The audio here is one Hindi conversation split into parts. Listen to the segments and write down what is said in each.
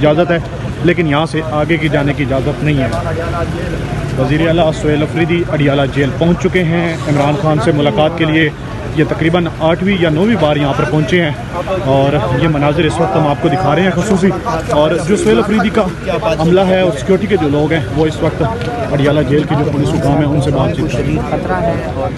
इजाज़त है, लेकिन यहाँ से आगे की जाने की इजाज़त नहीं है। वज़ीर आला सुहेल अफरीदी अडियाला जेल पहुँच चुके हैं इमरान खान से मुलाकात के लिए। ये तकरीबन 8वीं या 9वीं बार यहाँ पर पहुँचे हैं और ये मनाजिर इस वक्त हम आपको दिखा रहे हैं खसूसी। और जो सुहेल अफरीदी का अमला है और सिक्योरिटी के जो लोग हैं वो इस वक्त अडियाला जेल के जो पुलिस हुकाम है उनसे बातचीत कर रहे हैं। खतरा है और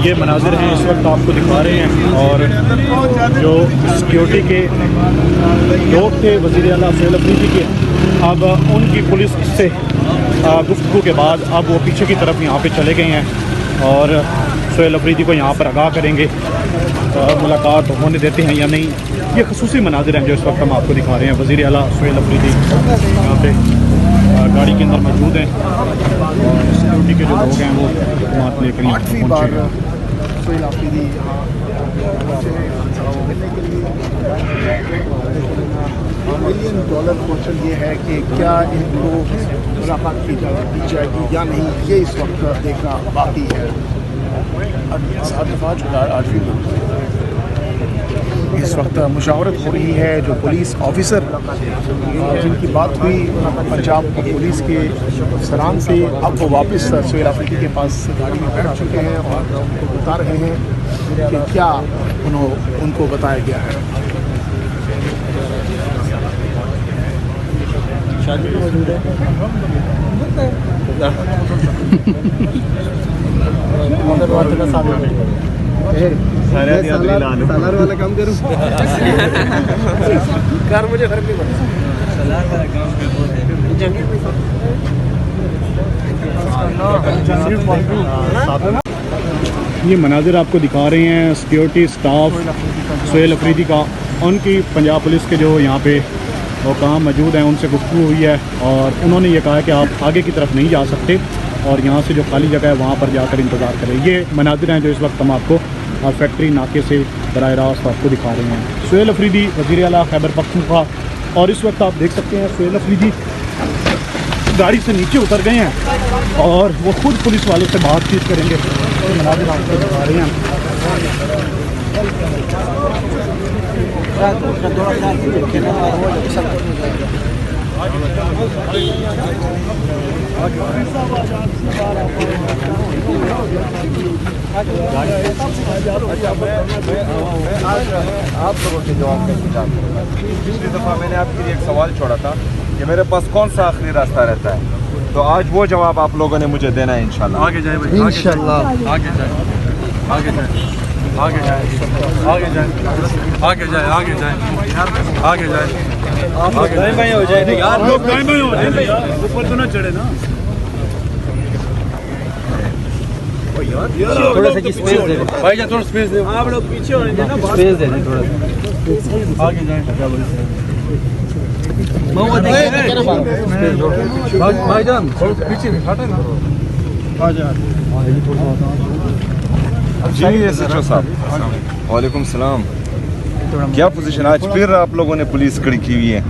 ये मनाजिर हैं इस वक्त आपको दिखा रहे हैं। और जो सिक्योरिटी के लोग थे वज़ीर आला सुहेल अफरीदी के, अब उनकी पुलिस से गुफ्तगू के बाद अब वो पीछे की तरफ यहाँ पे चले गए हैं और सुहेल अफरीदी को यहाँ पर आगाह करेंगे मुलाकात होने देते हैं या नहीं। ये खसूसी मनाजिर हैं जो इस वक्त हम आपको दिखा रहे हैं। वज़ीर आला सुहेल अफरीदी यहाँ पे गाड़ी के अंदर मौजूद हैं और सिक्योरिटी के जो लोग हैं वो बात लेकर यहाँ पहुँचे हैं। सुहेल अफरीदी यहाँ $1 मिलियन क्वेश्चन ये है कि क्या इनको मुलाकात की जाएगी या नहीं, ये इस वक्त देखना बाकी है। 7 दफ़ा चुका 8वीं इस वक्त मुशावरत हो रही है। जो पुलिस ऑफिसर जिनकी बात हुई पंजाब पुलिस के अफसरान से, अब वो वापस सुहेल अफरीदी के पास गाड़ी में बैठ चुके हैं और उनको बता रहे हैं कि क्या उनको बताया गया है। शादी मौजूद है सालार वाला काम करूँ कार मुझे फर्क नहीं पड़ता। सालार वाला काम ये मनाजिर आपको दिखा रहे हैं सिक्योरिटी स्टाफ सुहेल अफरीदी का। उनकी पंजाब पुलिस के जो यहाँ पे वो काम मौजूद हैं उनसे गुफ्तगू हुई है और उन्होंने ये कहा है कि आप आगे की तरफ नहीं जा सकते और यहाँ से जो खाली जगह है वहाँ पर जाकर इंतज़ार करें। ये मनाजिर हैं जो इस वक्त हम आपको फैक्ट्री नाके से बराह रास्त आपको दिखा रहे हैं। सुहेल अफरीदी वज़ीर आला खैबर पख्तूनख्वा, और इस वक्त आप देख सकते हैं सुहेल अफरीदी गाड़ी से नीचे उतर गए हैं और वो खुद पुलिस वालों से बातचीत करेंगे। तो मनाजिर आपको दिखा रहे हैं। आप लोगों के जवाब का इंतजार करूँगा। पिछली दफ़ा मैंने आपके लिए एक सवाल छोड़ा था कि मेरे पास कौन सा आखिरी रास्ता रहता है, तो आज वो जवाब आप लोगों ने मुझे देना है इंशाल्लाह। आगे जाए भाई, इंशाल्लाह आगे जाए, आगे जाए, आगे जाए, आगे जाए, आगे जाए, आगे जाए, आगे जाए, आगे हो जाए यार, लोग दाएं बाएं हो जाए यार, ऊपर तो ना चढ़े ना। थोड़ा सा स्पेस दे दे भाई जान, थोड़ा स्पेस दे। आप लोग पीछे हो रहे ना, स्पेस दे दे थोड़ा सा। आगे जाए, भाईजान पीछे हटे ना। आ जा जी एसएचओ साहब, वालेकुम सलाम। क्या पोजीशन, आज फिर आप लोगों ने पुलिस खड़ी की हुई है,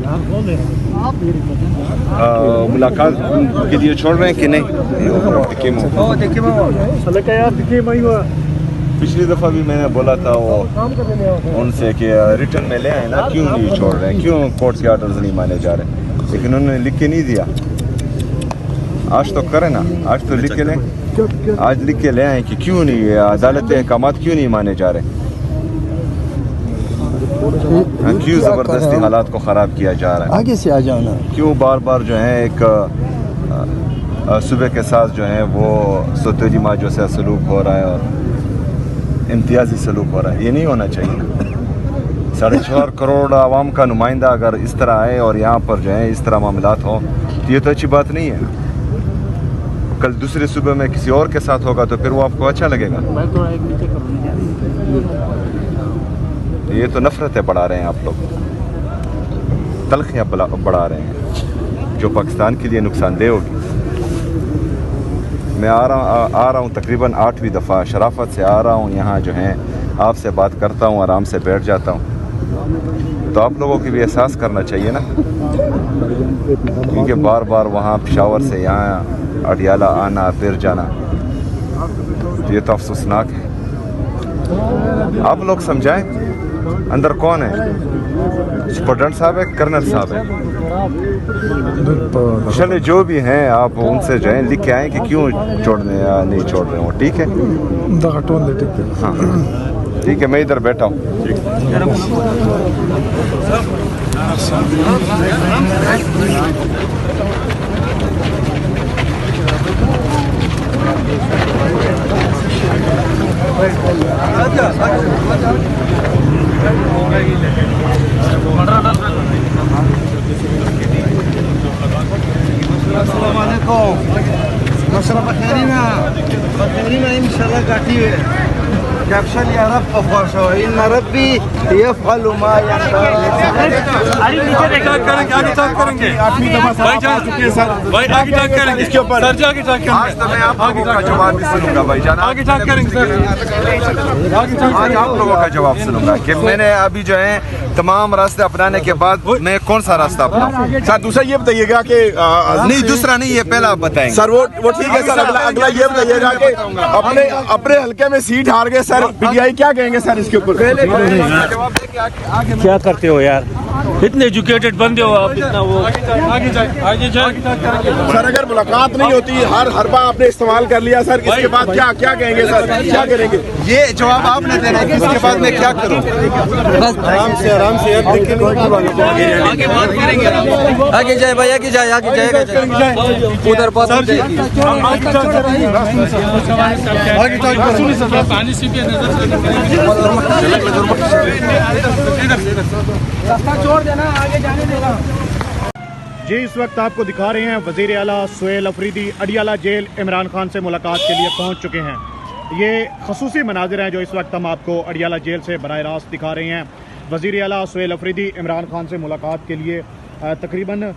मुलाकात के लिए छोड़ रहे हैं कि नहीं? पिछली दफ़ा भी मैंने बोला था वो उनसे कि रिटर्न में ले आए ना, क्यों नहीं छोड़ रहे हैं, क्यों कोर्ट के ऑर्डर्स नहीं माने जा रहे, लेकिन उन्होंने लिख के नहीं दिया। आज तो करें ना, आज तो लिख के लें, आज लिख के ले आए कि क्यों नहीं, अदालत अहकामात क्यों नहीं माने जा रहे, क्यों ज़बरदस्ती हालात को ख़राब किया जा रहा है, आगे से आ जाओ ना, क्यों बार बार जो है एक सुबह के साथ जो है वो सौतेली माँ से सलूक हो रहा है और इम्तियाजी सलूक हो रहा है। ये नहीं होना चाहिए। 4.5 करोड़ आवाम का नुमाइंदा अगर इस तरह आए और यहाँ पर जो है इस तरह मामलात हो तो ये तो अच्छी बात नहीं है। कल दूसरे सूबे में किसी और के साथ होगा तो फिर वो आपको अच्छा लगेगा। ये तो नफरतें बढ़ा रहे हैं आप लोग, तलखियाँ बढ़ा रहे हैं जो पाकिस्तान के लिए नुकसानदेह होगी। मैं आ रहा हूँ तकरीबन 8वीं दफ़ा शराफत से आ रहा हूँ यहाँ जो है आपसे बात करता हूँ, आराम से बैठ जाता हूँ। तो आप लोगों की भी एहसास करना चाहिए ना, क्योंकि बार बार वहाँ पेशावर से यहाँ अडियाला आना फिर जाना, ये तो अफसोसनाक है। आप लोग समझाएं अंदर कौन है, सुपरडेंट साहब है, कर्नल साहब है, चले जो भी हैं आप उनसे जाएं, लिख के आएँ कि क्यों छोड़ने या नहीं छोड़ रहे हो। ठीक है, हाँ ठीक है, मैं इधर बैठा हूँ। इंशाल्लाह गाठी है कैप्शन या रब खुश हो इन रब्बी यफअलु मा यशा। अरे नीचे देखा करेंगे, आगे टॉक करेंगे भाई जान चुके हैं सर, भाई आगे टॉक करेंगे इसके ऊपर सर, आगे टॉक करेंगे। आज तो मैं आप लोगों का जवाब भी सुनूंगा भाईजान, आगे टॉक करेंगे सर, आगे टॉक आज आप लोगों का जवाब सुनूंगा कि मैंने अभी जो है तमाम रास्ते अपनाने के बाद मैं कौन सा रास्ता अपनाऊं। सर दूसरा ये बताइएगा कि नहीं दूसरा नहीं, ये पहला आप बताएंगे। सर वो ठीक है सर, अगला ये बताइएगा कि अपने हल्के में सीट हार गए सर, पीटीआई क्या कहेंगे सर इसके ऊपर? क्या करते हो यार, इतने एजुकेटेड बंदे हो आप, इतना वो आगे जाए सर अगर मुलाकात नहीं होती, हर बार आपने इस्तेमाल कर लिया सर, इसके बाद क्या कहेंगे सर, क्या करेंगे? ये जवाब आपने देना है कि इसके बाद मैं क्या करूं। आराम से यार, आगे बात करेंगे, आगे जाए भाई, आगे जाए उधर बात हो जाएगी। पानी से भी छोड़ देना, आगे जाने देना। जी इस वक्त आपको दिखा रहे हैं वज़ीर आला सुहेल अफरीदी अडियाला जेल इमरान खान से मुलाकात के लिए पहुंच चुके हैं। ये खसूसी मनाजिर हैं जो इस वक्त हम आपको अडियाला जेल से बराह रास्त दिखा रहे हैं। वज़ीर आला सुहेल अफरीदी इमरान खान से मुलाकात के लिए तकरीबन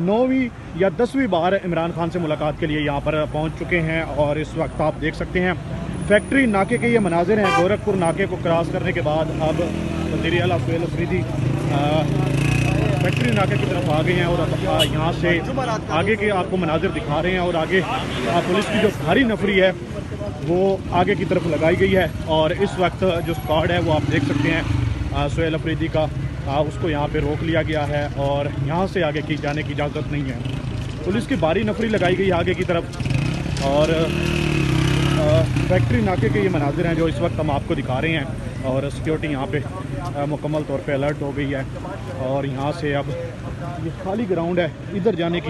9वीं या 10वीं बार इमरान खान से मुलाकात के लिए यहाँ पर पहुँच चुके हैं। और इस वक्त आप देख सकते हैं फैक्ट्री नाके के ये मनाजिर हैं। गोरखपुर नाके को क्रॉस करने के बाद अब वज़ीर आला सुहेल अफरीदी फैक्ट्री नाके की तरफ आ गए हैं और यहाँ से आगे के आपको मनाजिर दिखा रहे हैं। और आगे पुलिस की जो भारी नफरी है वो आगे की तरफ लगाई गई है। और इस वक्त जो स्क्वाड है वो आप देख सकते हैं सुहेल अफरीदी का, उसको यहाँ पे रोक लिया गया है और यहाँ से आगे की जाने की इजाज़त नहीं है। पुलिस की भारी नफरी लगाई गई आगे की तरफ। और फैक्ट्री नाके के ये मनाजिर हैं जो इस वक्त हम आपको दिखा रहे हैं। और सिक्योरिटी यहाँ पे मुकम्मल तौर पे अलर्ट हो गई है। और यहाँ से अब ये खाली ग्राउंड है, इधर जाने की